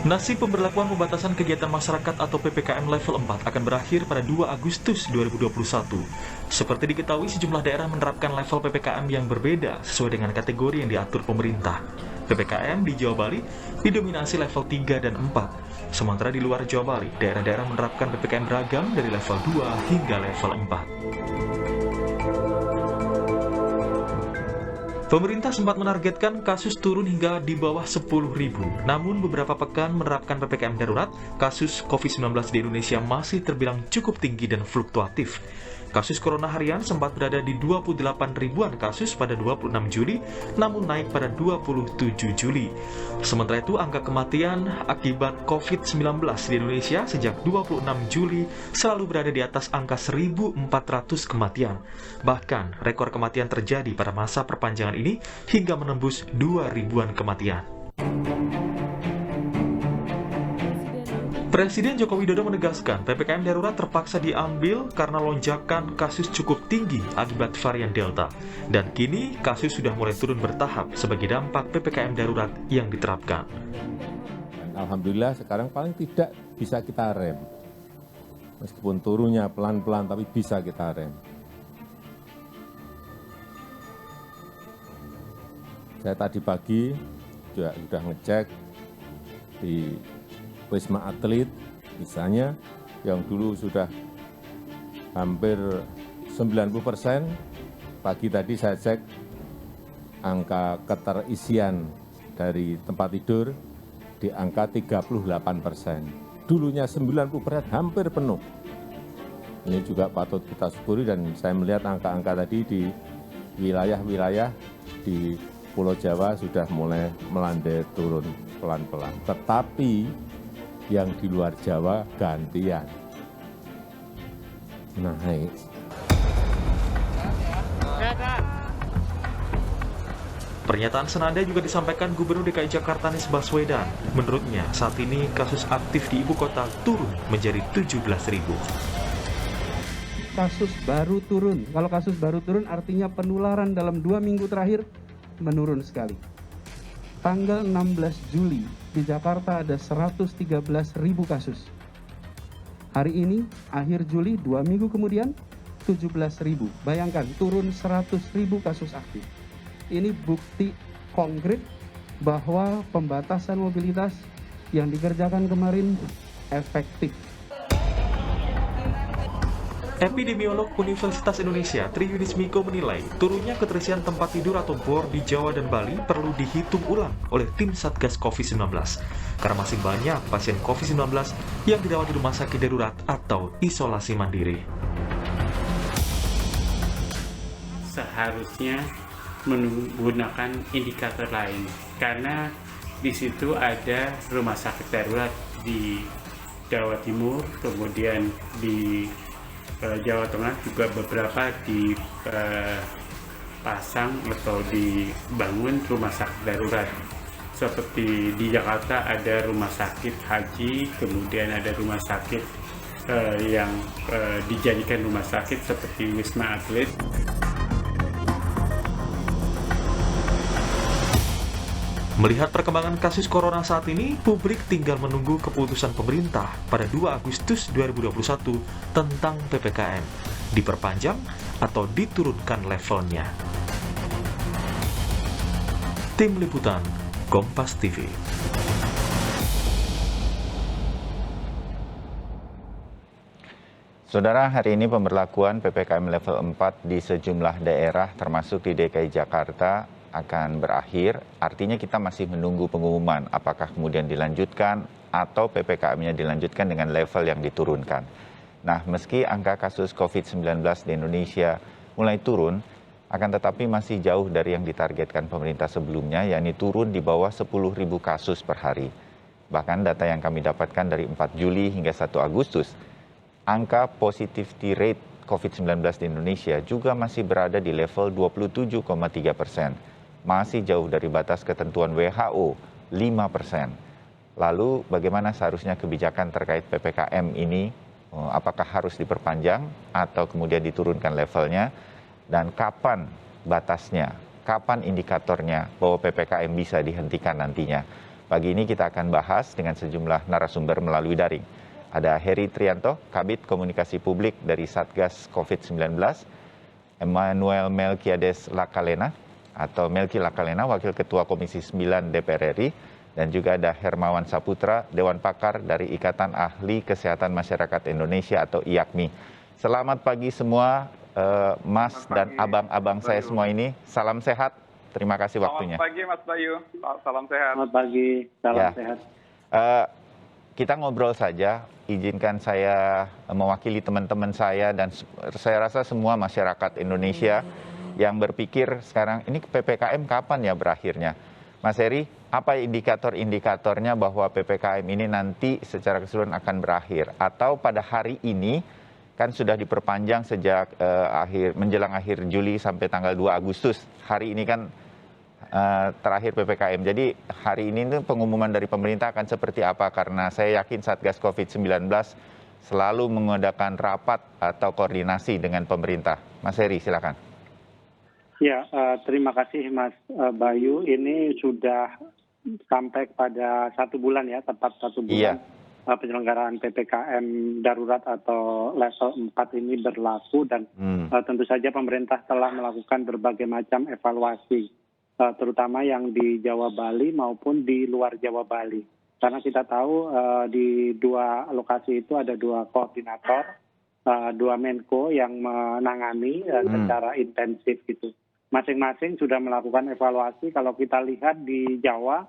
Nasib pemberlakuan pembatasan kegiatan masyarakat atau PPKM level 4 akan berakhir pada 2 Agustus 2021. Seperti diketahui, sejumlah daerah menerapkan level PPKM yang berbeda sesuai dengan kategori yang diatur pemerintah. PPKM di Jawa Bali didominasi level 3 dan 4. Sementara di luar Jawa Bali, daerah-daerah menerapkan PPKM beragam dari level 2 hingga level 4. Pemerintah sempat menargetkan kasus turun hingga di bawah 10.000. Namun beberapa pekan menerapkan PPKM darurat, kasus COVID-19 di Indonesia masih terbilang cukup tinggi dan fluktuatif. Kasus corona harian sempat berada di 28 ribuan kasus pada 26 Juli, namun naik pada 27 Juli. Sementara itu, angka kematian akibat COVID-19 di Indonesia sejak 26 Juli selalu berada di atas angka 1.400 kematian. Bahkan, rekor kematian terjadi pada masa perpanjangan ini hingga menembus 2 ribuan kematian. Presiden Joko Widodo menegaskan PPKM darurat terpaksa diambil karena lonjakan kasus cukup tinggi akibat varian Delta. Dan kini kasus sudah mulai turun bertahap sebagai dampak PPKM darurat yang diterapkan. Alhamdulillah sekarang paling tidak bisa kita rem. Meskipun turunnya pelan-pelan tapi bisa kita rem. Saya tadi pagi juga sudah ngecek di Wisma Atlet, misalnya, yang dulu sudah hampir 90%, pagi tadi saya cek angka keterisian dari tempat tidur di angka 38%. Dulunya 90%, hampir penuh. Ini juga patut kita syukuri dan saya melihat angka-angka tadi di wilayah-wilayah di Pulau Jawa sudah mulai melandai turun pelan-pelan. Tetapi yang di luar Jawa gantian naik. Pernyataan senada juga disampaikan Gubernur DKI Jakarta Anies Baswedan. Menurutnya, saat ini kasus aktif di ibu kota turun menjadi 17.000. Kasus baru turun. Kalau kasus baru turun artinya penularan dalam 2 minggu terakhir menurun sekali. Tanggal 16 Juli di Jakarta ada 113.000 kasus. Hari ini, akhir Juli, 2 minggu kemudian, 17.000. Bayangkan, turun 100.000 kasus aktif. Ini bukti konkret bahwa pembatasan mobilitas yang dikerjakan kemarin efektif. Epidemiolog Universitas Indonesia, Tri Yunis Miko menilai turunnya keterisian tempat tidur atau BOR di Jawa dan Bali perlu dihitung ulang oleh tim Satgas COVID-19. Karena masih banyak pasien COVID-19 yang dirawat di rumah sakit darurat atau isolasi mandiri. Seharusnya menggunakan indikator lain, karena di situ ada rumah sakit darurat di Jawa Timur, kemudian di Jawa Tengah juga beberapa dipasang atau dibangun rumah sakit darurat. Seperti di Jakarta ada rumah sakit haji, kemudian ada rumah sakit yang dijadikan rumah sakit seperti Wisma Atlet. Melihat perkembangan kasus corona saat ini, publik tinggal menunggu keputusan pemerintah pada 2 Agustus 2021 tentang PPKM, diperpanjang atau diturunkan levelnya. Tim Liputan, Kompas TV. Saudara, hari ini pemberlakuan PPKM level 4 di sejumlah daerah termasuk di DKI Jakarta akan berakhir, artinya kita masih menunggu pengumuman apakah kemudian dilanjutkan atau PPKM-nya dilanjutkan dengan level yang diturunkan. Nah, meski angka kasus COVID-19 di Indonesia mulai turun, akan tetapi masih jauh dari yang ditargetkan pemerintah sebelumnya, yakni turun di bawah 10.000 kasus per hari. Bahkan data yang kami dapatkan dari 4 Juli hingga 1 Agustus, angka positivity rate COVID-19 di Indonesia juga masih berada di level 27,3%. Masih jauh dari batas ketentuan WHO 5%. Lalu bagaimana seharusnya kebijakan terkait PPKM ini? Apakah harus diperpanjang atau kemudian diturunkan levelnya? Dan kapan batasnya? Kapan indikatornya bahwa PPKM bisa dihentikan nantinya? Pagi ini kita akan bahas dengan sejumlah narasumber melalui daring. Ada Heri Trianto, Kabid Komunikasi Publik dari Satgas COVID-19, Emmanuel Melkiades Lakalena atau Melki Lakalena, Wakil Ketua Komisi 9 DPR RI, dan juga ada Hermawan Saputra, Dewan Pakar dari Ikatan Ahli Kesehatan Masyarakat Indonesia atau IAKMI. Selamat pagi semua, Mas dan abang-abang saya semua ini. Salam sehat, terima kasih waktunya. Selamat pagi Mas Bayu, salam sehat. Selamat pagi, salam sehat. Kita ngobrol saja, izinkan saya mewakili teman-teman saya dan saya rasa semua masyarakat Indonesia yang berpikir sekarang ini PPKM kapan ya berakhirnya. Mas Heri, apa indikator-indikatornya bahwa PPKM ini nanti secara keseluruhan akan berakhir? Atau pada hari ini kan sudah diperpanjang sejak menjelang akhir Juli sampai tanggal 2 Agustus. Hari ini kan terakhir PPKM. Jadi hari ini pengumuman dari pemerintah akan seperti apa? Karena saya yakin Satgas COVID-19 selalu mengadakan rapat atau koordinasi dengan pemerintah. Mas Heri, silakan. Ya, terima kasih Mas Bayu. Ini sudah sampai pada 1 bulan ya, tepat 1 bulan penyelenggaraan PPKM darurat atau level 4 ini berlaku dan tentu saja pemerintah telah melakukan berbagai macam evaluasi, terutama yang di Jawa Bali maupun di luar Jawa Bali. Karena kita tahu di 2 lokasi itu ada 2 koordinator, 2 Menko yang menangani secara intensif gitu. Masing-masing sudah melakukan evaluasi. Kalau kita lihat di Jawa,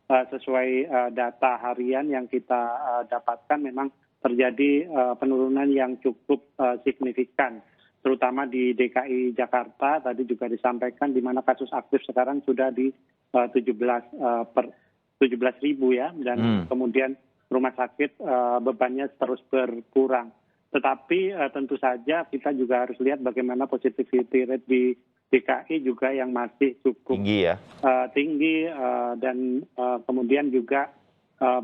sesuai data harian yang kita dapatkan, memang terjadi penurunan yang cukup signifikan, terutama di DKI Jakarta. Tadi juga disampaikan di mana kasus aktif sekarang sudah di 17.000 ya, dan kemudian rumah sakit bebannya terus berkurang. Tetapi tentu saja kita juga harus lihat bagaimana positivity rate di DKI juga yang masih cukup tinggi dan kemudian juga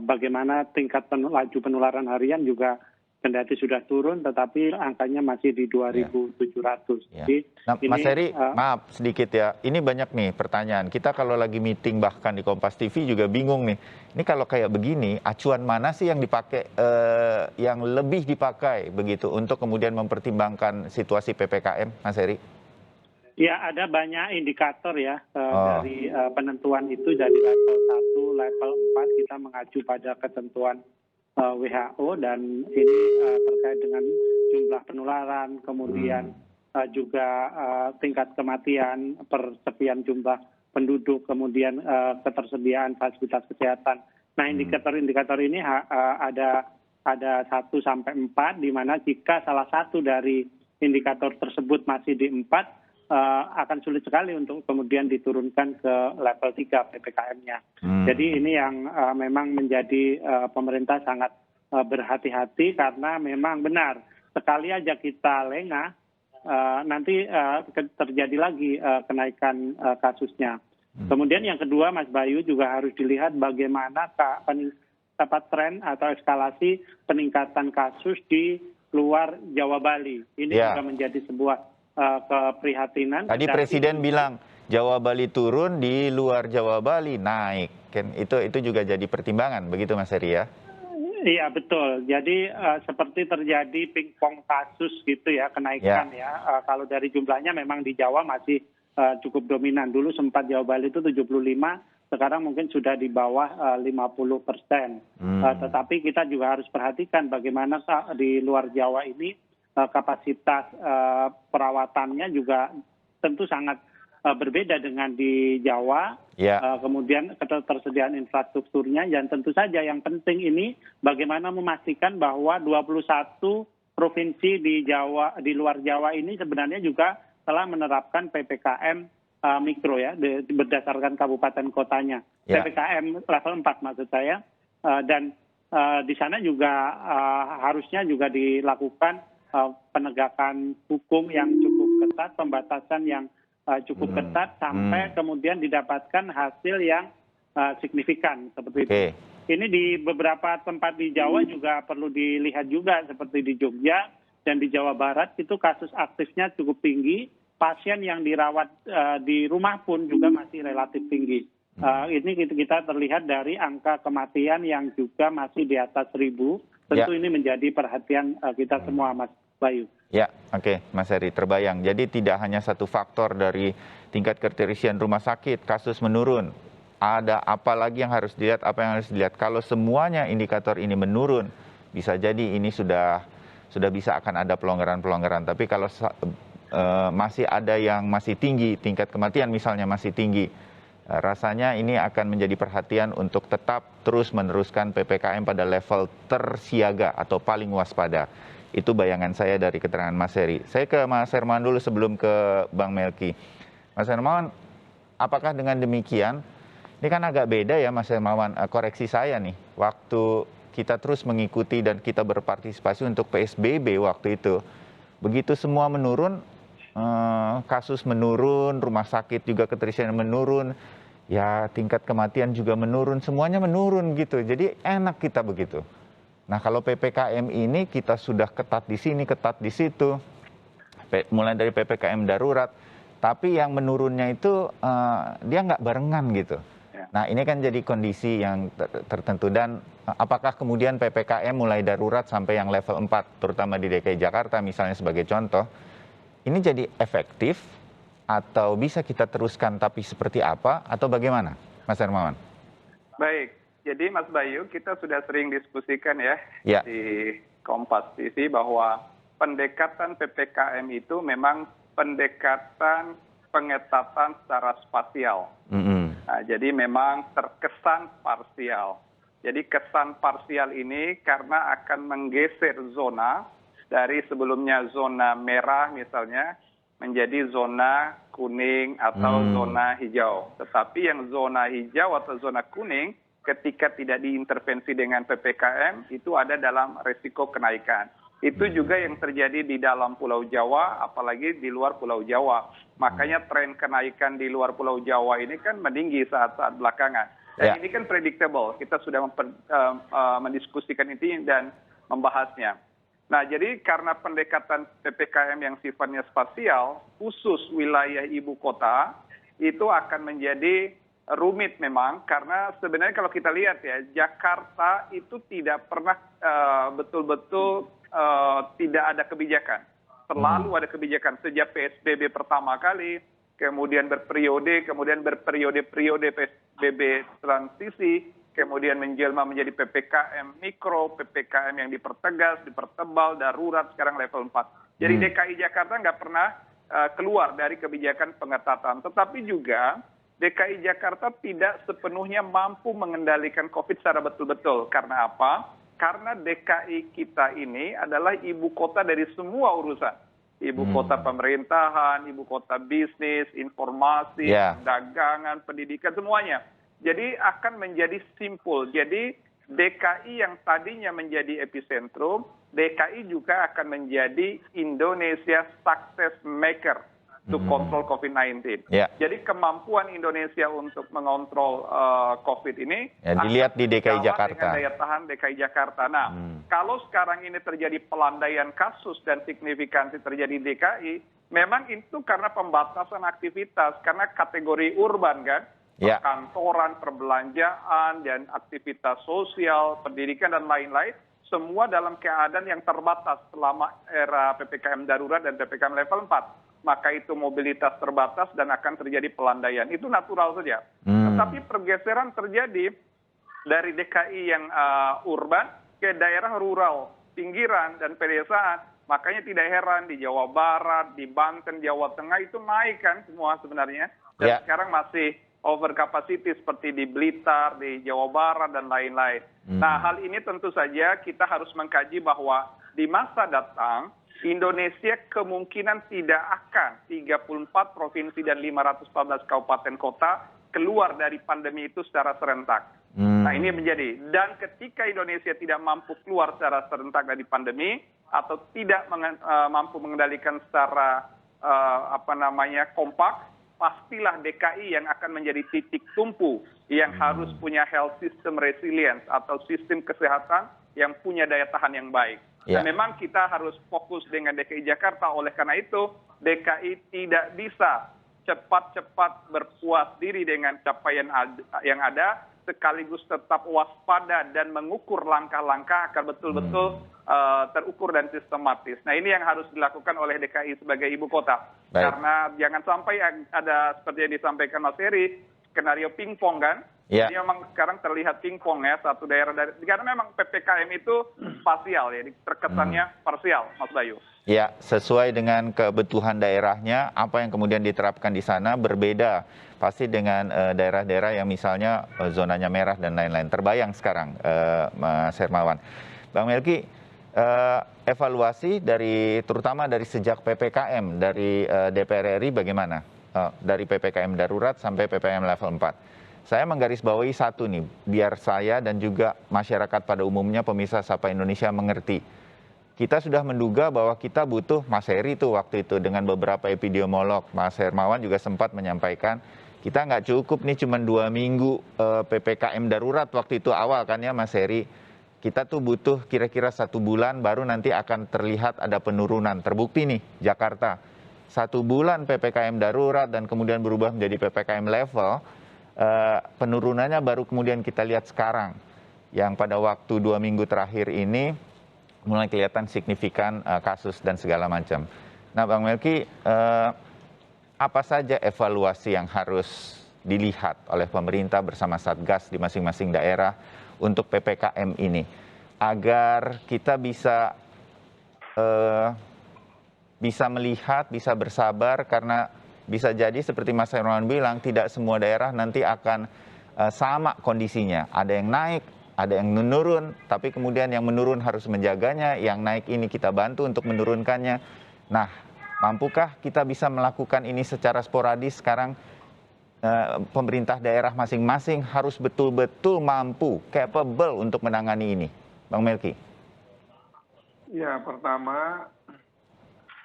bagaimana tingkat laju penularan harian juga kendati sudah turun tetapi angkanya masih di 2.700. Ya. Nah, Mas Heri, maaf sedikit ya, ini banyak nih pertanyaan. Kita kalau lagi meeting bahkan di Kompas TV juga bingung nih. Ini kalau kayak begini, acuan mana sih yang dipakai, yang lebih dipakai begitu untuk kemudian mempertimbangkan situasi PPKM, Mas Heri? Ya, ada banyak indikator ya dari penentuan itu dari level 1, level 4 kita mengacu pada ketentuan WHO dan ini terkait dengan jumlah penularan, kemudian juga tingkat kematian per sekian jumlah penduduk, kemudian ketersediaan fasilitas kesehatan. Nah, indikator-indikator ini ada 1 sampai 4, di mana jika salah satu dari indikator tersebut masih di 4, akan sulit sekali untuk kemudian diturunkan ke level 3 PPKM-nya. Jadi ini yang memang menjadi pemerintah sangat berhati-hati karena memang benar sekali aja kita lengah nanti terjadi lagi kenaikan kasusnya. Kemudian yang kedua, Mas Bayu, juga harus dilihat bagaimana tren atau eskalasi peningkatan kasus di luar Jawa Bali. Ini juga menjadi sebuah keprihatinan. Tadi Presiden bilang Jawa Bali turun, di luar Jawa Bali naik. Kan itu juga jadi pertimbangan, begitu Mas Heri ya? Iya betul. Jadi seperti terjadi pingpong kasus gitu ya, kenaikan ya. Kalau dari jumlahnya memang di Jawa masih cukup dominan. Dulu sempat Jawa Bali itu 75, sekarang mungkin sudah di bawah 50%. Tetapi kita juga harus perhatikan bagaimana di luar Jawa ini kapasitas perawatannya juga tentu sangat berbeda dengan di Jawa. Kemudian ketersediaan infrastrukturnya, dan tentu saja yang penting ini bagaimana memastikan bahwa 21 provinsi di luar Jawa ini sebenarnya juga telah menerapkan PPKM mikro ya, berdasarkan kabupaten kotanya. PPKM level 4 maksud saya. Dan di sana juga harusnya juga dilakukan penegakan hukum yang cukup ketat, pembatasan yang cukup ketat sampai kemudian didapatkan hasil yang signifikan seperti itu. Ini di beberapa tempat di Jawa juga perlu dilihat juga, seperti di Jogja dan di Jawa Barat itu kasus aktifnya cukup tinggi, pasien yang dirawat di rumah pun juga masih relatif tinggi. Ini kita terlihat dari angka kematian yang juga masih di atas 1.000. Tentu ini menjadi perhatian kita semua, Mas Bayu. Ya, oke, Mas Heri, terbayang. Jadi tidak hanya satu faktor dari tingkat keterisian rumah sakit, kasus menurun. Ada apa lagi yang harus dilihat, apa yang harus dilihat. Kalau semuanya indikator ini menurun, bisa jadi ini sudah bisa akan ada pelonggaran-pelonggaran. Tapi kalau masih ada yang masih tinggi, tingkat kematian misalnya masih tinggi, rasanya ini akan menjadi perhatian untuk tetap terus meneruskan PPKM pada level tersiaga atau paling waspada. Itu bayangan saya dari keterangan Mas Heri. Saya ke Mas Hermawan dulu sebelum ke Bang Melki. Mas Hermawan, apakah dengan demikian, ini kan agak beda ya Mas Hermawan, koreksi saya nih, waktu kita terus mengikuti dan kita berpartisipasi untuk PSBB waktu itu, begitu semua menurun, kasus menurun, rumah sakit juga keterisian menurun, ya tingkat kematian juga menurun, semuanya menurun gitu. Jadi enak kita begitu. Nah kalau PPKM ini kita sudah ketat di sini, ketat di situ, mulai dari PPKM darurat, tapi yang menurunnya itu dia nggak barengan gitu. Nah ini kan jadi kondisi yang tertentu dan apakah kemudian PPKM mulai darurat sampai yang level 4, terutama di DKI Jakarta misalnya sebagai contoh, ini jadi efektif atau bisa kita teruskan tapi seperti apa atau bagaimana Mas Hermawan? Baik. Jadi Mas Bayu, kita sudah sering diskusikan ya di Kompas TV bahwa pendekatan PPKM itu memang pendekatan pengetatan secara spasial. Nah, jadi memang terkesan parsial. Jadi kesan parsial ini karena akan menggeser zona dari sebelumnya zona merah misalnya menjadi zona kuning atau zona hijau. Tetapi yang zona hijau atau zona kuning ketika tidak diintervensi dengan PPKM, itu ada dalam risiko kenaikan. Itu juga yang terjadi di dalam Pulau Jawa, apalagi di luar Pulau Jawa. Makanya tren kenaikan di luar Pulau Jawa ini kan meninggi saat-saat belakangan. Dan ini kan predictable, kita sudah mendiskusikan itu dan membahasnya. Nah, jadi karena pendekatan PPKM yang sifatnya spasial, khusus wilayah ibu kota, itu akan menjadi rumit memang karena sebenarnya kalau kita lihat ya Jakarta itu tidak pernah betul-betul tidak ada kebijakan. Selalu ada kebijakan sejak PSBB pertama kali, kemudian berperiode-periode PSBB transisi, kemudian menjelma menjadi PPKM mikro, PPKM yang dipertegas, dipertebal, darurat, sekarang level 4. Jadi DKI Jakarta nggak pernah keluar dari kebijakan pengetatan. Tetapi juga DKI Jakarta tidak sepenuhnya mampu mengendalikan COVID secara betul-betul. Karena apa? Karena DKI kita ini adalah ibu kota dari semua urusan. Ibu kota pemerintahan, ibu kota bisnis, informasi, dagangan, pendidikan, semuanya. Jadi akan menjadi simpul. Jadi DKI yang tadinya menjadi epicentrum, DKI juga akan menjadi Indonesia success maker untuk kontrol COVID-19. Jadi kemampuan Indonesia untuk mengontrol COVID ini dilihat di DKI Jakarta. Dengan daya tahan DKI Jakarta. Nah, kalau sekarang ini terjadi pelandaian kasus dan signifikansi terjadi di DKI, memang itu karena pembatasan aktivitas, karena kategori urban kan, perkantoran, perbelanjaan, dan aktivitas sosial, pendidikan, dan lain-lain, semua dalam keadaan yang terbatas selama era PPKM darurat dan PPKM level 4. Maka itu mobilitas terbatas dan akan terjadi pelandaian. Itu natural saja. Tetapi pergeseran terjadi dari DKI yang urban ke daerah rural, pinggiran, dan pedesaan. Makanya tidak heran di Jawa Barat, di Banten, Jawa Tengah itu naik kan semua sebenarnya. Dan sekarang masih over capacity seperti di Blitar, di Jawa Barat, dan lain-lain. Nah, hal ini tentu saja kita harus mengkaji bahwa di masa datang, Indonesia kemungkinan tidak akan 34 provinsi dan 514 kabupaten kota keluar dari pandemi itu secara serentak. Nah ini menjadi, dan ketika Indonesia tidak mampu keluar secara serentak dari pandemi atau tidak mampu mengendalikan secara kompak, pastilah DKI yang akan menjadi titik tumpu yang harus punya health system resilience atau sistem kesehatan yang punya daya tahan yang baik. Dan memang kita harus fokus dengan DKI Jakarta, oleh karena itu DKI tidak bisa cepat-cepat berpuas diri dengan capaian yang ada, sekaligus tetap waspada dan mengukur langkah-langkah agar betul-betul terukur dan sistematis. Nah, ini yang harus dilakukan oleh DKI sebagai ibu kota. Baik. Karena jangan sampai ada seperti yang disampaikan Mas Heri, skenario pingpong kan. Ya. Jadi memang sekarang terlihat pingpong ya, satu daerah dari, karena memang PPKM itu parsial ya, terkesannya parsial, Mas Bayu. Ya, sesuai dengan kebutuhan daerahnya, apa yang kemudian diterapkan di sana berbeda pasti dengan daerah-daerah yang misalnya zonanya merah dan lain-lain. Terbayang sekarang, Mas Hermawan. Bang Melki, evaluasi terutama dari sejak PPKM dari DPR RI bagaimana? Dari PPKM darurat sampai PPKM level 4. Saya menggarisbawahi satu nih, biar saya dan juga masyarakat pada umumnya pemirsa Sapa Indonesia mengerti. Kita sudah menduga bahwa kita butuh, Mas Heri itu waktu itu dengan beberapa epidemiolog, Mas Hermawan juga sempat menyampaikan, kita nggak cukup nih cuma 2 minggu PPKM darurat waktu itu awal kan ya Mas Heri. Kita tuh butuh kira-kira 1 bulan baru nanti akan terlihat ada penurunan. Terbukti nih Jakarta, 1 bulan PPKM darurat dan kemudian berubah menjadi PPKM level, penurunannya baru kemudian kita lihat sekarang. Yang pada waktu 2 minggu terakhir ini mulai kelihatan signifikan kasus dan segala macam. Nah Bang Melki, apa saja evaluasi yang harus dilihat oleh pemerintah bersama Satgas di masing-masing daerah untuk PPKM ini? Agar kita bisa melihat, bisa bersabar karena bisa jadi seperti Mas Hermawan bilang, tidak semua daerah nanti akan sama kondisinya. Ada yang naik, ada yang menurun, tapi kemudian yang menurun harus menjaganya, yang naik ini kita bantu untuk menurunkannya. Nah, mampukah kita bisa melakukan ini secara sporadis sekarang? Pemerintah daerah masing-masing harus betul-betul mampu, capable untuk menangani ini. Bang Melki. Ya, pertama,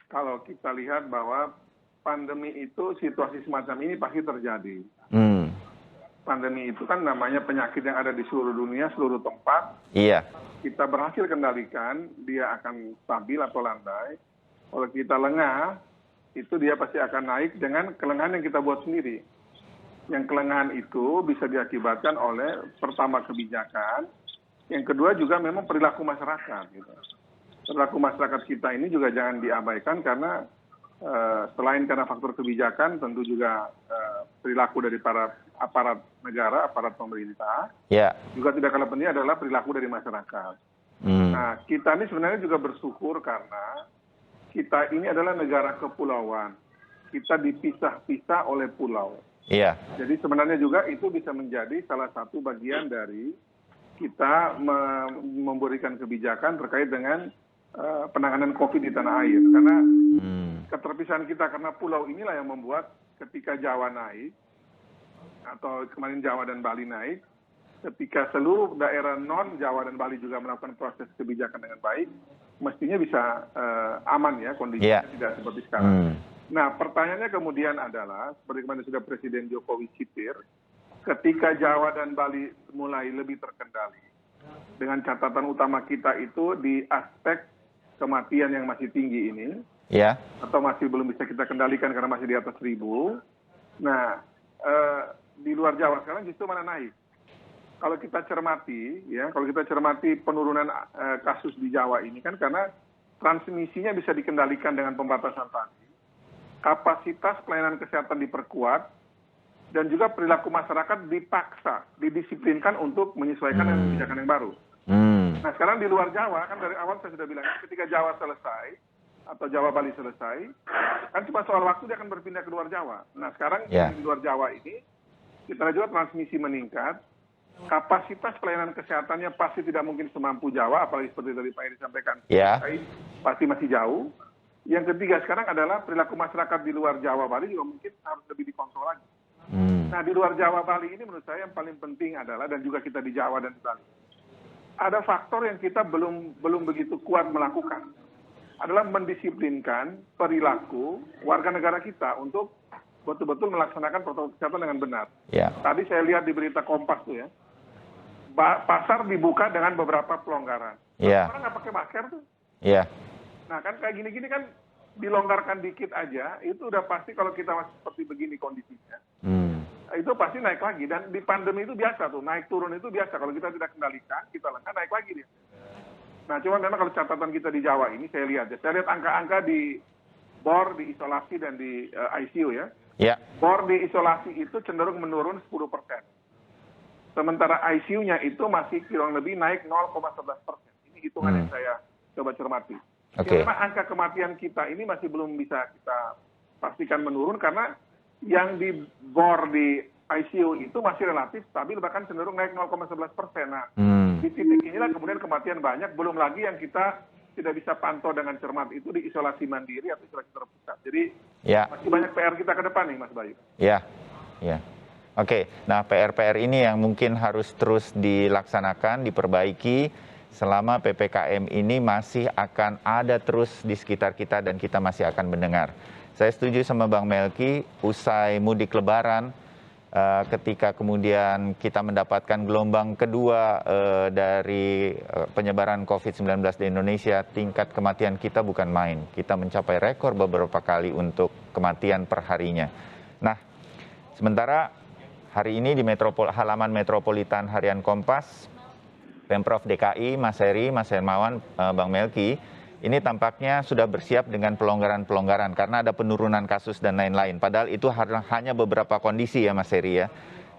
kalau kita lihat bahwa pandemi itu situasi semacam ini pasti terjadi. Pandemi itu kan namanya penyakit yang ada di seluruh dunia, seluruh tempat. Iya. Kita berhasil kendalikan, dia akan stabil atau landai. Kalau kita lengah, itu dia pasti akan naik dengan kelengahan yang kita buat sendiri. Yang kelengahan itu bisa diakibatkan oleh pertama kebijakan, yang kedua juga memang perilaku masyarakat. Gitu. Perilaku masyarakat kita ini juga jangan diabaikan karena selain karena faktor kebijakan, tentu juga perilaku dari para aparat negara, aparat pemerintah, juga tidak kalah penting adalah perilaku dari masyarakat. Nah, kita ini sebenarnya juga bersyukur karena kita ini adalah negara kepulauan. Kita dipisah-pisah oleh pulau. Jadi sebenarnya juga itu bisa menjadi salah satu bagian dari kita memberikan kebijakan terkait dengan penanganan COVID di tanah air. Karena keterpisahan kita karena pulau inilah yang membuat ketika Jawa naik, atau kemarin Jawa dan Bali naik, ketika seluruh daerah non-Jawa dan Bali juga melakukan proses kebijakan dengan baik, mestinya bisa aman ya kondisinya, tidak seperti sekarang. Nah, pertanyaannya kemudian adalah, seperti kemarin sudah Presiden Jokowi citir, ketika Jawa dan Bali mulai lebih terkendali, dengan catatan utama kita itu di aspek kematian yang masih tinggi ini, atau masih belum bisa kita kendalikan karena masih di atas 1.000. Nah, di luar Jawa sekarang justru mana naik. Kalau kita cermati, ya, kalau kita cermati penurunan kasus di Jawa ini kan karena transmisinya bisa dikendalikan dengan pembatasan tadi, kapasitas pelayanan kesehatan diperkuat, dan juga perilaku masyarakat dipaksa, didisiplinkan untuk menyesuaikan dengan kebijakan yang baru. Nah, sekarang di luar Jawa, kan dari awal saya sudah bilang, ketika Jawa selesai, atau Jawa Bali selesai, kan cuma soal waktu dia akan berpindah ke luar Jawa. Nah, sekarang di luar Jawa ini, kita juga transmisi meningkat, kapasitas pelayanan kesehatannya pasti tidak mungkin semampu Jawa, apalagi seperti tadi Pak Heri sampaikan, pasti masih jauh. Yang ketiga sekarang adalah perilaku masyarakat di luar Jawa Bali juga mungkin harus lebih dikontrol lagi. Nah, di luar Jawa Bali ini menurut saya yang paling penting adalah, dan juga kita di Jawa dan di Bali, ada faktor yang kita belum begitu kuat melakukan, adalah mendisiplinkan perilaku warga negara kita untuk betul-betul melaksanakan protokol kesehatan dengan benar. Tadi saya lihat di berita Kompas tuh ya, pasar dibuka dengan beberapa pelonggaran. Orang nggak pakai masker tuh. Nah kan kayak gini-gini kan dilonggarkan dikit aja, itu udah pasti kalau kita masih seperti begini kondisinya, itu pasti naik lagi. Dan di pandemi itu biasa tuh, naik turun itu biasa. Kalau kita tidak kendalikan, kita lengah, naik lagi dia. Nah, cuma memang kalau catatan kita di Jawa ini, saya lihat angka-angka di BOR, di isolasi, dan di ICU ya. BOR di isolasi itu cenderung menurun 10%. Sementara ICU-nya itu masih kurang lebih naik 0,11%. Ini hitungan yang saya coba cermati. Ya, memang angka kematian kita ini masih belum bisa kita pastikan menurun karena yang di BOR di ICU itu masih relatif stabil, bahkan cenderung naik 0,11%. Nah, di titik inilah kemudian kematian banyak, belum lagi yang kita tidak bisa pantau dengan cermat itu di isolasi mandiri atau isolasi terpusat. Jadi masih banyak PR kita ke depan nih, Mas Bayu. Ya. Oke, nah PR-PR ini yang mungkin harus terus dilaksanakan, diperbaiki selama PPKM ini masih akan ada terus di sekitar kita dan kita masih akan mendengar. Saya setuju sama Bang Melki, usai mudik lebaran, ketika kemudian kita mendapatkan gelombang kedua dari penyebaran COVID-19 di Indonesia, tingkat kematian kita bukan main. Kita mencapai rekor beberapa kali untuk kematian perharinya. Nah, sementara hari ini di halaman Metropolitan Harian Kompas, Pemprov DKI, Mas Heri, Mas Hermawan, Bang Melki, ini tampaknya sudah bersiap dengan pelonggaran-pelonggaran karena ada penurunan kasus dan lain-lain. Padahal itu hanya beberapa kondisi ya Mas Heri ya.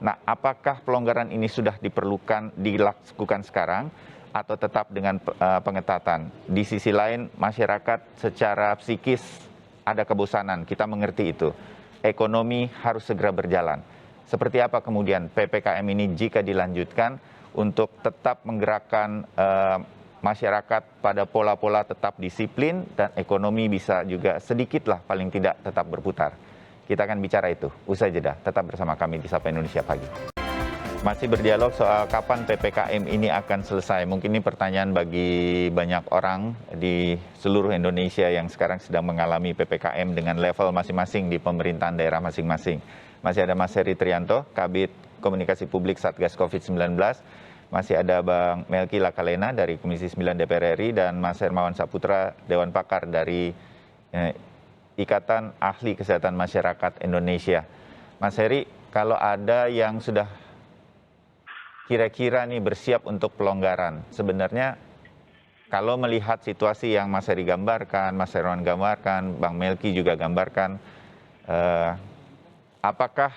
Nah, apakah pelonggaran ini sudah dilakukan sekarang atau tetap dengan pengetatan? Di sisi lain, masyarakat secara psikis ada kebosanan, kita mengerti itu. Ekonomi harus segera berjalan. Seperti apa kemudian PPKM ini jika dilanjutkan untuk tetap menggerakkan masyarakat pada pola-pola tetap disiplin dan ekonomi bisa juga sedikitlah paling tidak tetap berputar. Kita akan bicara itu usai jeda. Tetap bersama kami di Sapa Indonesia Pagi. Masih berdialog soal kapan PPKM ini akan selesai. Mungkin ini pertanyaan bagi banyak orang di seluruh Indonesia yang sekarang sedang mengalami PPKM dengan level masing-masing di pemerintahan daerah masing-masing. Masih ada Mas Heri Trianto, Kabid Komunikasi Publik Satgas COVID-19. Masih ada Bang Melki Lakalena dari Komisi 9 DPR RI dan Mas Hermawan Saputra, Dewan Pakar dari Ikatan Ahli Kesehatan Masyarakat Indonesia. Mas Heri, kalau ada yang sudah kira-kira nih bersiap untuk pelonggaran, sebenarnya kalau melihat situasi yang Mas Heri gambarkan, Mas Hermawan gambarkan, Bang Melki juga gambarkan, apakah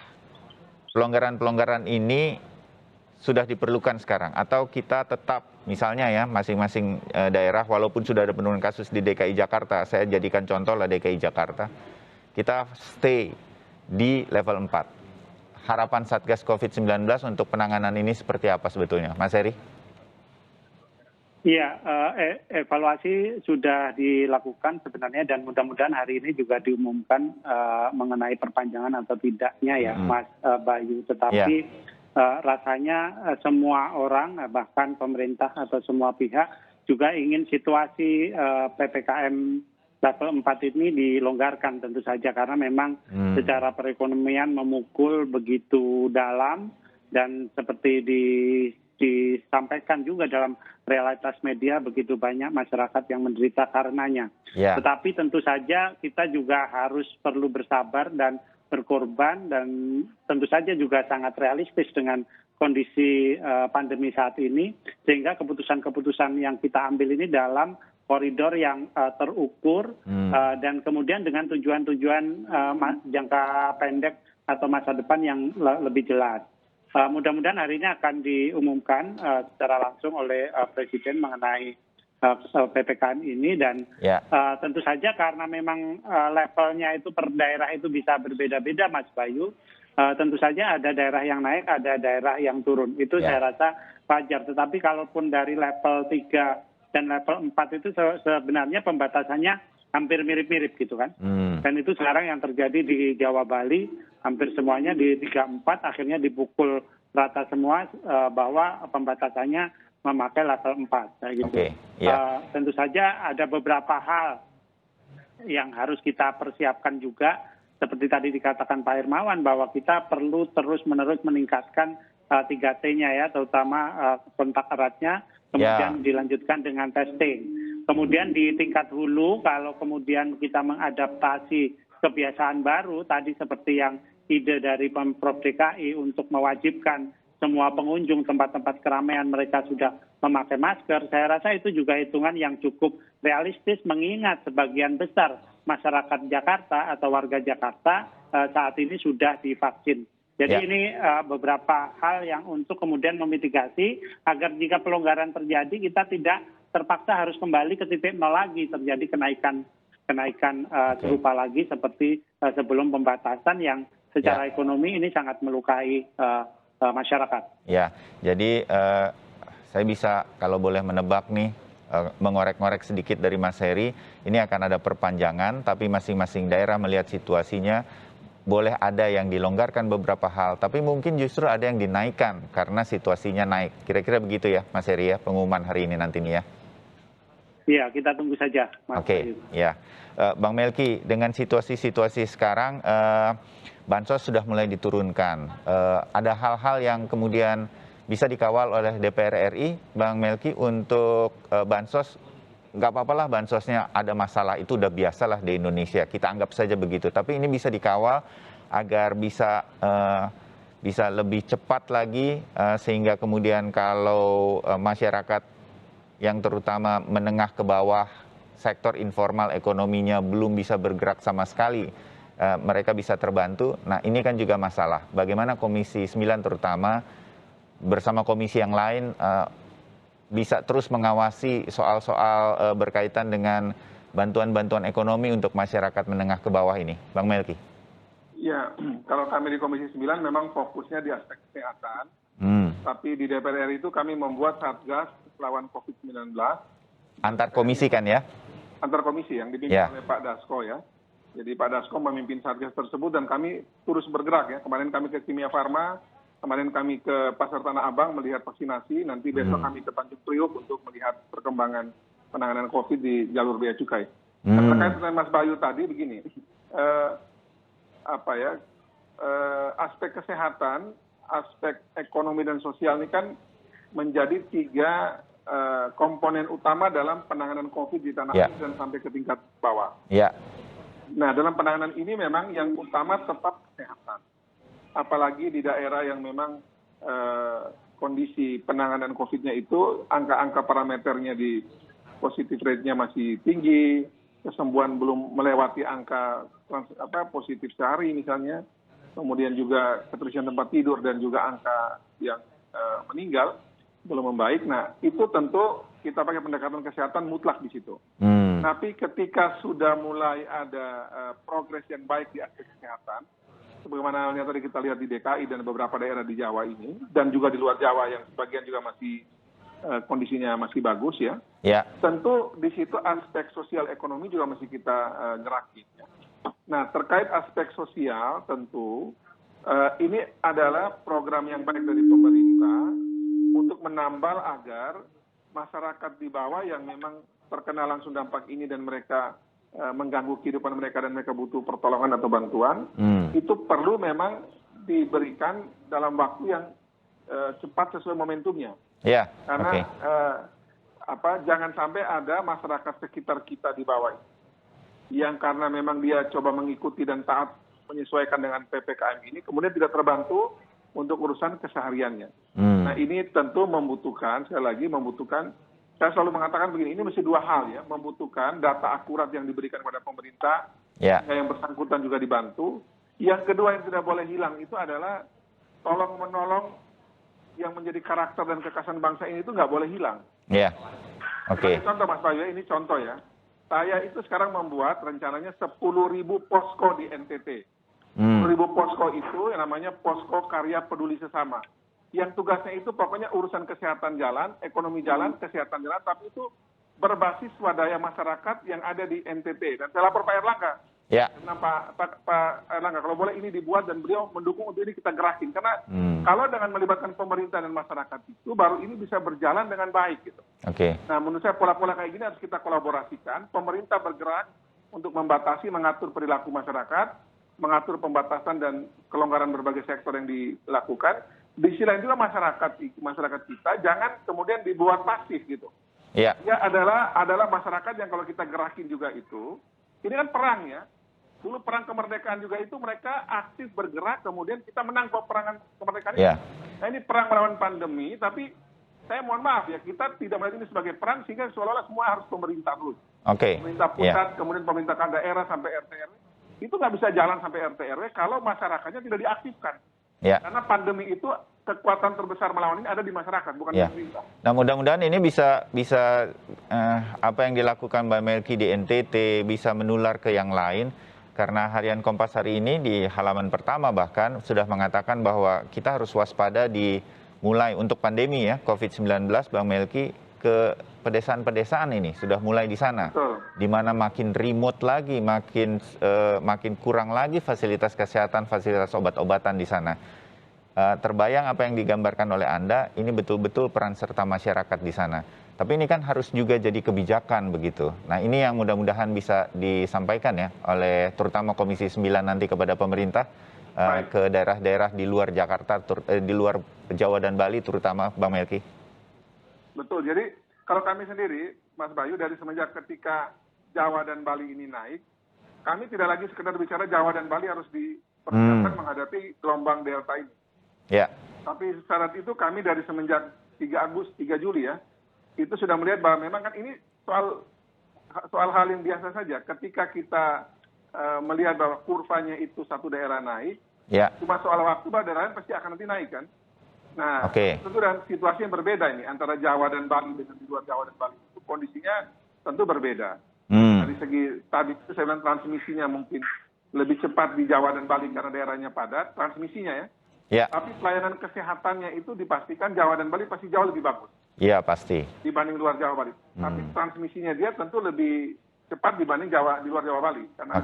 pelonggaran-pelonggaran ini sudah diperlukan sekarang atau kita tetap misalnya ya masing-masing daerah walaupun sudah ada penurunan kasus di DKI Jakarta, saya jadikan contoh lah DKI Jakarta, kita stay di level 4. Harapan Satgas COVID-19 untuk penanganan ini seperti apa sebetulnya, Mas Heri? Iya, evaluasi sudah dilakukan sebenarnya dan mudah-mudahan hari ini juga diumumkan mengenai perpanjangan atau tidaknya ya, Mas Bayu. Tetapi rasanya semua orang, bahkan pemerintah atau semua pihak juga ingin situasi PPKM level 4 ini dilonggarkan tentu saja karena memang secara perekonomian memukul begitu dalam dan seperti disampaikan juga dalam realitas media begitu banyak masyarakat yang menderita karenanya. Tetapi tentu saja kita juga harus perlu bersabar dan berkorban dan tentu saja juga sangat realistis dengan kondisi pandemi saat ini sehingga keputusan-keputusan yang kita ambil ini dalam koridor yang terukur dan kemudian dengan tujuan-tujuan jangka pendek atau masa depan yang lebih jelas. Mudah-mudahan hari ini akan diumumkan secara langsung oleh Presiden mengenai PPKM ini dan tentu saja karena memang levelnya itu per daerah itu bisa berbeda-beda Mas Bayu, tentu saja ada daerah yang naik, ada daerah yang turun. Itu saya rasa wajar. Tetapi kalaupun dari level 3 dan level 4 itu sebenarnya pembatasannya hampir mirip-mirip gitu kan. Dan itu sekarang yang terjadi di Jawa Bali, hampir semuanya di 3-4 akhirnya dipukul rata semua bahwa pembatasannya memakai level 4. Gitu. Tentu saja ada beberapa hal yang harus kita persiapkan juga. Seperti tadi dikatakan Pak Hermawan bahwa kita perlu terus-menerus meningkatkan 3T-nya ya, terutama kontak eratnya, kemudian dilanjutkan dengan testing. Kemudian di tingkat hulu, kalau kemudian kita mengadaptasi kebiasaan baru, tadi seperti yang ide dari Pemprov DKI untuk mewajibkan semua pengunjung tempat-tempat keramaian mereka sudah memakai masker, saya rasa itu juga hitungan yang cukup realistis mengingat sebagian besar masyarakat Jakarta atau warga Jakarta saat ini sudah divaksin. Jadi ini beberapa hal yang untuk kemudian memitigasi agar jika pelonggaran terjadi kita tidak terpaksa harus kembali ke titik nol lagi, terjadi kenaikan serupa lagi seperti sebelum pembatasan yang secara ekonomi ini sangat melukai masyarakat. Ya, jadi saya bisa kalau boleh menebak nih, mengorek-ngorek sedikit dari Mas Heri, ini akan ada perpanjangan, tapi masing-masing daerah melihat situasinya, boleh ada yang dilonggarkan beberapa hal, tapi mungkin justru ada yang dinaikkan karena situasinya naik. Kira-kira begitu ya, Mas Heri ya, pengumuman hari ini nanti nih ya. Iya, kita tunggu saja, Mas. Oke, ya. Bang Melki, dengan situasi-situasi sekarang, Bansos sudah mulai diturunkan. Ada hal-hal yang kemudian bisa dikawal oleh DPR RI, Bang Melki, untuk Bansos. Nggak apa-apa lah Bansosnya ada masalah, itu udah biasa lah di Indonesia, kita anggap saja begitu. Tapi ini bisa dikawal agar bisa lebih cepat lagi, sehingga kemudian kalau masyarakat yang terutama menengah ke bawah, sektor informal ekonominya belum bisa bergerak sama sekali, mereka bisa terbantu. Nah ini kan juga masalah, bagaimana Komisi 9 terutama bersama komisi yang lain bisa terus mengawasi soal-soal berkaitan dengan bantuan-bantuan ekonomi untuk masyarakat menengah ke bawah ini. Bang Melki. Ya, kalau kami di Komisi 9 memang fokusnya di aspek kesehatan. Tapi di DPR RI itu kami membuat Satgas lawan COVID-19. Antar komisi kan ya? Antar komisi yang dipimpin oleh Pak Dasko ya. Jadi Pak Dasko memimpin Satgas tersebut dan kami terus bergerak ya. Kemarin kami ke Kimia Farma, kemarin kami ke Pasar Tanah Abang melihat vaksinasi, nanti besok kami ke Tanjung Priok untuk melihat perkembangan penanganan COVID di jalur bea cukai. Terkait dengan Mas Bayu tadi begini, aspek kesehatan, aspek ekonomi dan sosial ini kan menjadi 3 komponen utama dalam penanganan COVID di tanah air dan sampai ke tingkat bawah. Nah, dalam penanganan ini memang yang utama tetap kesehatan. Apalagi di daerah yang memang kondisi penanganan COVID-nya itu angka-angka parameternya di positif rate-nya masih tinggi, kesembuhan belum melewati angka positif sehari misalnya, kemudian juga keterisian tempat tidur dan juga angka yang meninggal belum membaik. Nah, itu tentu kita pakai pendekatan kesehatan mutlak di situ. Tapi ketika sudah mulai ada progres yang baik di aspek kesehatan, sebagaimana halnya tadi kita lihat di DKI dan beberapa daerah di Jawa ini, dan juga di luar Jawa yang sebagian juga masih kondisinya masih bagus ya. Tentu di situ aspek sosial ekonomi juga masih kita gerakin. Ya. Nah, terkait aspek sosial tentu ini adalah program yang baik dari pemerintah untuk menambal agar masyarakat di bawah yang memang terkena langsung dampak ini dan mereka mengganggu kehidupan mereka dan mereka butuh pertolongan atau bantuan, itu perlu memang diberikan dalam waktu yang cepat sesuai momentumnya. Karena jangan sampai ada masyarakat sekitar kita di bawah yang karena memang dia coba mengikuti dan taat menyesuaikan dengan PPKM ini, kemudian tidak terbantu untuk urusan kesehariannya. Nah ini tentu membutuhkan, sekali lagi membutuhkan, saya selalu mengatakan begini, ini mesti 2 hal ya, membutuhkan data akurat yang diberikan kepada pemerintah, yang bersangkutan juga dibantu. Yang kedua yang tidak boleh hilang itu adalah tolong-menolong yang menjadi karakter dan kekhasan bangsa ini itu nggak boleh hilang. Contoh Mas Bayu, ini contoh ya. Saya itu sekarang membuat rencananya 10.000 posko di NTT. 10.000 posko itu yang namanya posko karya peduli sesama. Yang tugasnya itu pokoknya urusan kesehatan jalan, ekonomi jalan, kesehatan jalan, tapi itu berbasis swadaya masyarakat yang ada di NTT. Dan saya lapor Pak Erlangga. Nah, Pak Erlangga, kalau boleh ini dibuat dan beliau mendukung untuk ini kita gerakin. Karena kalau dengan melibatkan pemerintah dan masyarakat itu, baru ini bisa berjalan dengan baik. Gitu. Nah, menurut saya pola-pola kayak gini harus kita kolaborasikan. Pemerintah bergerak untuk membatasi, mengatur perilaku masyarakat, mengatur pembatasan dan kelonggaran berbagai sektor yang dilakukan. Di sisi lain juga masyarakat kita jangan kemudian dibuat pasif gitu. Ya. Ya adalah masyarakat yang kalau kita gerakin juga itu, ini kan perang ya. Dulu perang kemerdekaan juga itu mereka aktif bergerak, kemudian kita menang peperangan kemerdekaan itu. Ya. Nah ini perang melawan pandemi, tapi saya mohon maaf ya, kita tidak melihat ini sebagai perang, sehingga seolah-olah semua harus pemerintah dulu. Oke. Pemerintah pusat, kemudian pemerintahan daerah sampai RT RW. Itu nggak bisa jalan sampai RT RW kalau masyarakatnya tidak diaktifkan. Ya. Karena pandemi itu kekuatan terbesar melawan ini ada di masyarakat, bukan di pemerintah. Nah mudah-mudahan ini bisa apa yang dilakukan Mbak Melki di NTT bisa menular ke yang lain. Karena Harian Kompas hari ini di halaman pertama bahkan sudah mengatakan bahwa kita harus waspada mulai untuk pandemi ya COVID-19, Bang Melki, ke pedesaan-pedesaan ini sudah mulai di sana. Di mana makin remote lagi, makin kurang lagi fasilitas kesehatan, fasilitas obat-obatan di sana. Terbayang apa yang digambarkan oleh Anda, ini betul-betul peran serta masyarakat di sana. Tapi ini kan harus juga jadi kebijakan begitu. Nah ini yang mudah-mudahan bisa disampaikan ya oleh terutama Komisi 9 nanti kepada pemerintah ke daerah-daerah di luar Jakarta, di luar Jawa dan Bali terutama, Bang Melki. Betul, jadi kalau kami sendiri, Mas Bayu, dari semenjak ketika Jawa dan Bali ini naik, kami tidak lagi sekedar bicara Jawa dan Bali harus dipersiapkan menghadapi gelombang Delta ini. Ya. Tapi syarat itu kami dari semenjak 3 Juli ya, itu sudah melihat bahwa memang kan ini soal hal yang biasa saja. Ketika kita melihat bahwa kurvanya itu satu daerah naik, cuma soal waktu bahwa daerah lain pasti akan nanti naik kan. Nah, tentu dan situasi yang berbeda ini antara Jawa dan Bali dengan di luar Jawa dan Bali itu kondisinya tentu berbeda. Dari segi tadi itu saya bilang transmisinya mungkin lebih cepat di Jawa dan Bali karena daerahnya padat, transmisinya ya. Tapi pelayanan kesehatannya itu dipastikan Jawa dan Bali pasti jauh lebih bagus. Iya pasti. Dibanding luar Jawa Bali. Tapi transmisinya dia tentu lebih cepat dibanding di luar Jawa Bali. Karena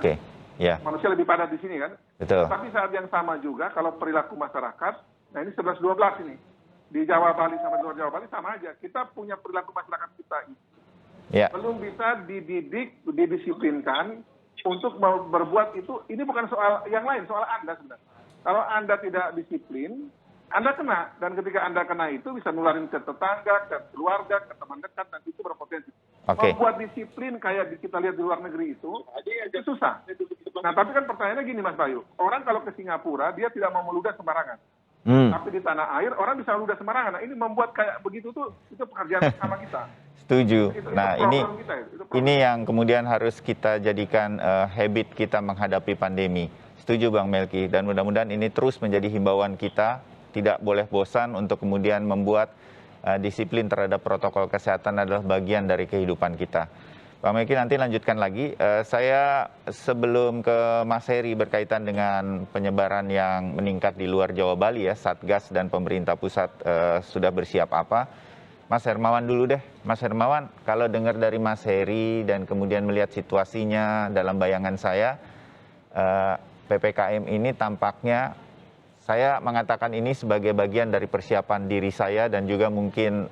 manusia lebih padat di sini kan. Betul. Tapi saat yang sama juga kalau perilaku masyarakat, nah ini 11-12 ini. Di Jawa Bali sama di luar Jawa Bali sama aja. Kita punya perilaku masyarakat kita ini. Belum bisa dididik, didisiplinkan untuk berbuat itu. Ini bukan soal yang lain, soal Anda sebenarnya. Kalau Anda tidak disiplin, Anda kena. Dan ketika Anda kena itu bisa nularin ke tetangga, ke keluarga, ke teman dekat, dan itu berpotensi. Membuat disiplin kayak kita lihat di luar negeri itu susah. Nah, tapi kan pertanyaannya gini Mas Bayu. Orang kalau ke Singapura, dia tidak mau meludah sembarangan. Tapi di tanah air, orang bisa meludah sembarangan. Nah, ini membuat kayak begitu tuh, itu pekerjaan sama kita. Setuju. Nah, ini yang kemudian harus kita jadikan habit kita menghadapi pandemi. Setuju Bang Melki, dan mudah-mudahan ini terus menjadi himbauan kita, tidak boleh bosan untuk kemudian membuat disiplin terhadap protokol kesehatan adalah bagian dari kehidupan kita. Bang Melki nanti lanjutkan lagi, saya sebelum ke Mas Heri berkaitan dengan penyebaran yang meningkat di luar Jawa Bali ya, Satgas dan pemerintah pusat sudah bersiap apa. Mas Hermawan dulu deh, Mas Hermawan, kalau dengar dari Mas Heri dan kemudian melihat situasinya dalam bayangan saya, PPKM ini tampaknya saya mengatakan ini sebagai bagian dari persiapan diri saya dan juga mungkin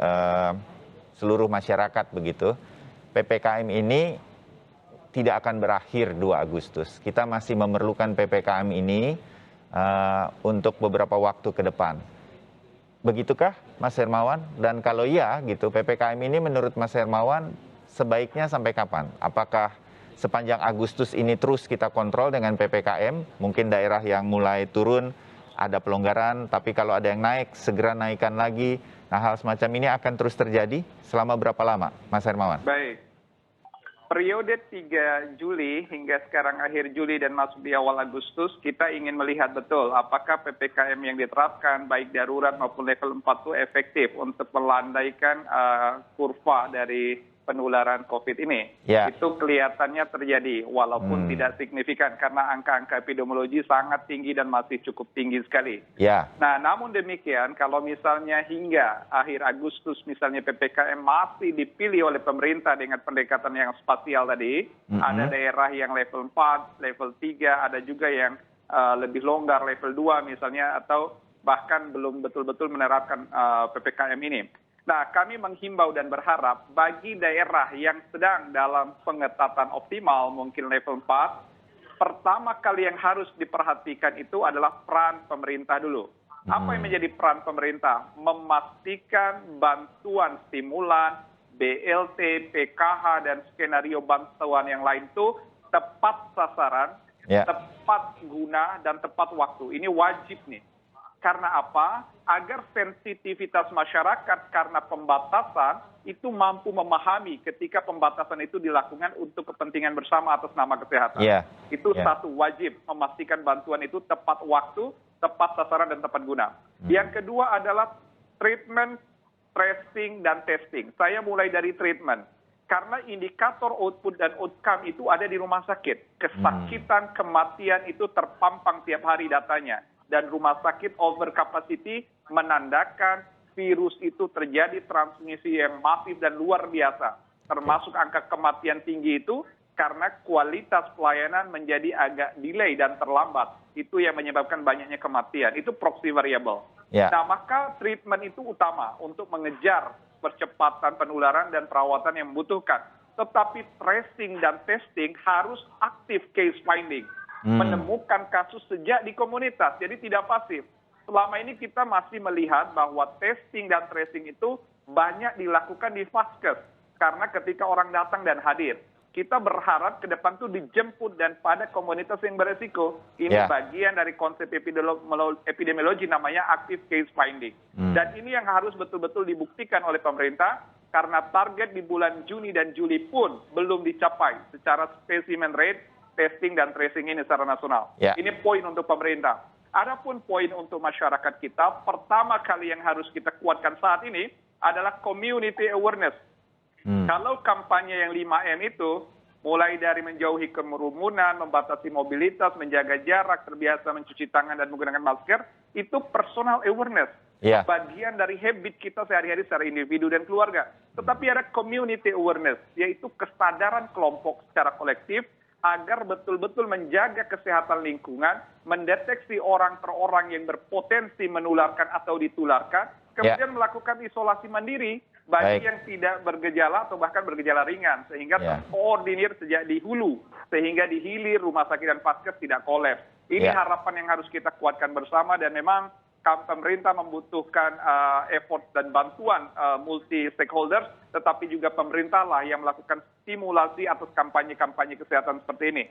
seluruh masyarakat begitu. PPKM ini tidak akan berakhir 2 Agustus. Kita masih memerlukan PPKM ini untuk beberapa waktu ke depan. Begitukah Mas Hermawan? Dan kalau iya gitu, PPKM ini menurut Mas Hermawan sebaiknya sampai kapan? Apakah sepanjang Agustus ini terus kita kontrol dengan PPKM, mungkin daerah yang mulai turun ada pelonggaran, tapi kalau ada yang naik, segera naikkan lagi. Nah, hal semacam ini akan terus terjadi selama berapa lama, Mas Hermawan? Baik. Periode 3 Juli hingga sekarang akhir Juli dan masuk di awal Agustus, kita ingin melihat betul apakah PPKM yang diterapkan, baik darurat maupun level 4 itu efektif untuk melandaikan kurva dari penularan COVID ini. Itu kelihatannya terjadi, walaupun tidak signifikan karena angka-angka epidemiologi sangat tinggi dan masih cukup tinggi sekali. Nah, namun demikian, kalau misalnya hingga akhir Agustus, misalnya PPKM masih dipilih oleh pemerintah dengan pendekatan yang spasial tadi, ada daerah yang level 4, level 3, ada juga yang lebih longgar level 2 misalnya, atau bahkan belum betul-betul menerapkan PPKM ini. Nah, kami menghimbau dan berharap bagi daerah yang sedang dalam pengetatan optimal, mungkin level 4, pertama kali yang harus diperhatikan itu adalah peran pemerintah dulu. Apa yang menjadi peran pemerintah? Memastikan bantuan stimulan, BLT, PKH, dan skenario bantuan yang lain itu tepat sasaran, tepat guna, dan tepat waktu. Ini wajib nih. Karena apa? Agar sensitivitas masyarakat karena pembatasan itu mampu memahami ketika pembatasan itu dilakukan untuk kepentingan bersama atas nama kesehatan. Itu satu, wajib memastikan bantuan itu tepat waktu, tepat sasaran, dan tepat guna. Yang kedua adalah treatment, tracing, dan testing. Saya mulai dari treatment. Karena indikator output dan outcome itu ada di rumah sakit. Kesakitan, kematian itu terpampang tiap hari datanya. Dan rumah sakit over capacity menandakan virus itu terjadi transmisi yang masif dan luar biasa. Termasuk angka kematian tinggi itu karena kualitas pelayanan menjadi agak delay dan terlambat. Itu yang menyebabkan banyaknya kematian. Itu proxy variable. Nah, maka treatment itu utama untuk mengejar percepatan penularan dan perawatan yang membutuhkan. Tetapi tracing dan testing harus aktif case finding. Menemukan kasus sejak di komunitas, jadi tidak pasif. Selama ini kita masih melihat bahwa testing dan tracing itu banyak dilakukan di vaskes. Karena ketika orang datang dan hadir, kita berharap ke depan itu dijemput dan pada komunitas yang beresiko. Ini bagian dari konsep epidemiologi namanya active case finding. Dan ini yang harus betul-betul dibuktikan oleh pemerintah, karena target di bulan Juni dan Juli pun belum dicapai secara specimen rate, testing dan tracing ini secara nasional. Ini poin untuk pemerintah. Adapun poin untuk masyarakat kita, pertama kali yang harus kita kuatkan saat ini adalah community awareness. Kalau kampanye yang 5M itu, mulai dari menjauhi kerumunan, membatasi mobilitas, menjaga jarak, terbiasa mencuci tangan dan menggunakan masker, itu personal awareness. Bagian dari habit kita sehari-hari secara individu dan keluarga. Tetapi ada community awareness, yaitu kesadaran kelompok secara kolektif, agar betul-betul menjaga kesehatan lingkungan, mendeteksi orang per orang yang berpotensi menularkan atau ditularkan, kemudian melakukan isolasi mandiri bagi yang tidak bergejala atau bahkan bergejala ringan, sehingga terkoordinir sejak di hulu, sehingga di hilir rumah sakit dan vaskes tidak kolaps. Ini harapan yang harus kita kuatkan bersama, dan memang pemerintah membutuhkan effort dan bantuan multi stakeholders, tetapi juga pemerintah lah yang melakukan stimulasi atas kampanye-kampanye kesehatan seperti ini.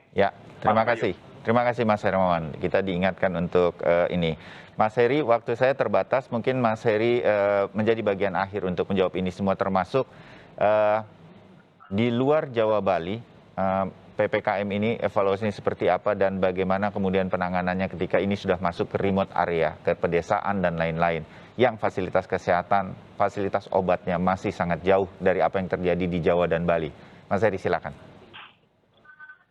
Terima kasih. Terima kasih Mas Hermawan. Kita diingatkan untuk ini. Mas Heri, waktu saya terbatas, mungkin Mas Heri menjadi bagian akhir untuk menjawab ini semua, termasuk di luar Jawa Bali, PPKM ini evaluasinya seperti apa dan bagaimana kemudian penanganannya ketika ini sudah masuk ke remote area, ke pedesaan dan lain-lain, yang fasilitas kesehatan, fasilitas obatnya masih sangat jauh dari apa yang terjadi di Jawa dan Bali. Mas Heri, silakan.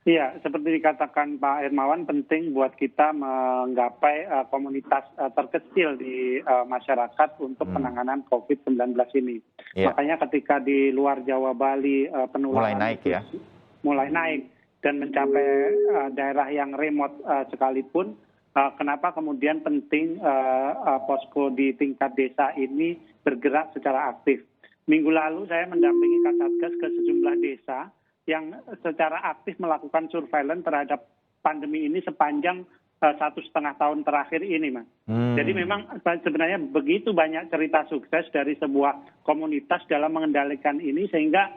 Iya, seperti dikatakan Pak Hermawan, penting buat kita menggapai komunitas terkecil di masyarakat untuk penanganan COVID-19 ini. Makanya ketika di luar Jawa Bali penularan mulai naik dan mencapai daerah yang remote sekalipun, kenapa kemudian penting posko di tingkat desa ini bergerak secara aktif. Minggu lalu saya mendampingi Kasatgas ke sejumlah desa yang secara aktif melakukan surveillance terhadap pandemi ini sepanjang 1,5 tahun terakhir ini, Mas. Jadi memang sebenarnya begitu banyak cerita sukses dari sebuah komunitas dalam mengendalikan ini, sehingga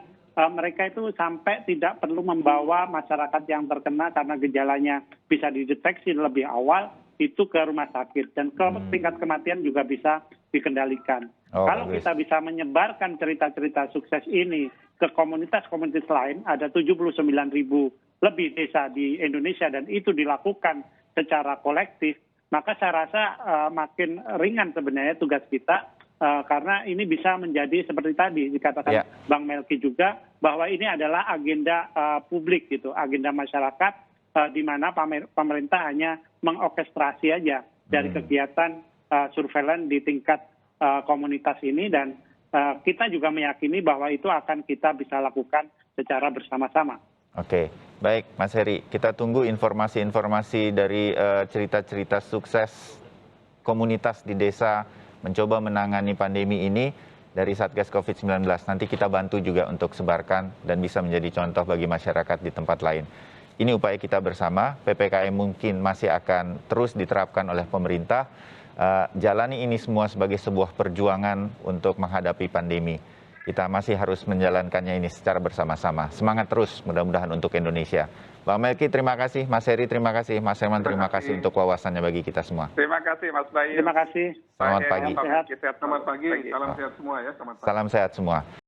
mereka itu sampai tidak perlu membawa masyarakat yang terkena karena gejalanya bisa dideteksi lebih awal itu ke rumah sakit, dan tingkat kematian juga bisa dikendalikan. Kalau kita bisa menyebarkan cerita-cerita sukses ini ke komunitas-komunitas lain, ada 79.000 lebih desa di Indonesia dan itu dilakukan secara kolektif, maka saya rasa makin ringan sebenarnya tugas kita. Karena ini bisa menjadi seperti tadi dikatakan Bang Melki juga, bahwa ini adalah agenda publik gitu, agenda masyarakat, di mana pemerintah hanya mengorkestrasi aja dari kegiatan surveillance di tingkat komunitas ini, dan kita juga meyakini bahwa itu akan kita bisa lakukan secara bersama-sama. Oke, baik Mas Heri, kita tunggu informasi-informasi dari cerita-cerita sukses komunitas di desa mencoba menangani pandemi ini dari Satgas COVID-19. Nanti kita bantu juga untuk sebarkan dan bisa menjadi contoh bagi masyarakat di tempat lain. Ini upaya kita bersama, PPKM mungkin masih akan terus diterapkan oleh pemerintah. Jalani ini semua sebagai sebuah perjuangan untuk menghadapi pandemi. Kita masih harus menjalankannya ini secara bersama-sama. Semangat terus, mudah-mudahan untuk Indonesia. Bang Melki, terima kasih. Mas Heri, terima kasih. Mas Herman, terima kasih untuk wawasannya bagi kita semua. Terima kasih Mas Bayu. Terima kasih. Selamat pagi. Selamat pagi, salam sehat semua ya. Salam sehat semua.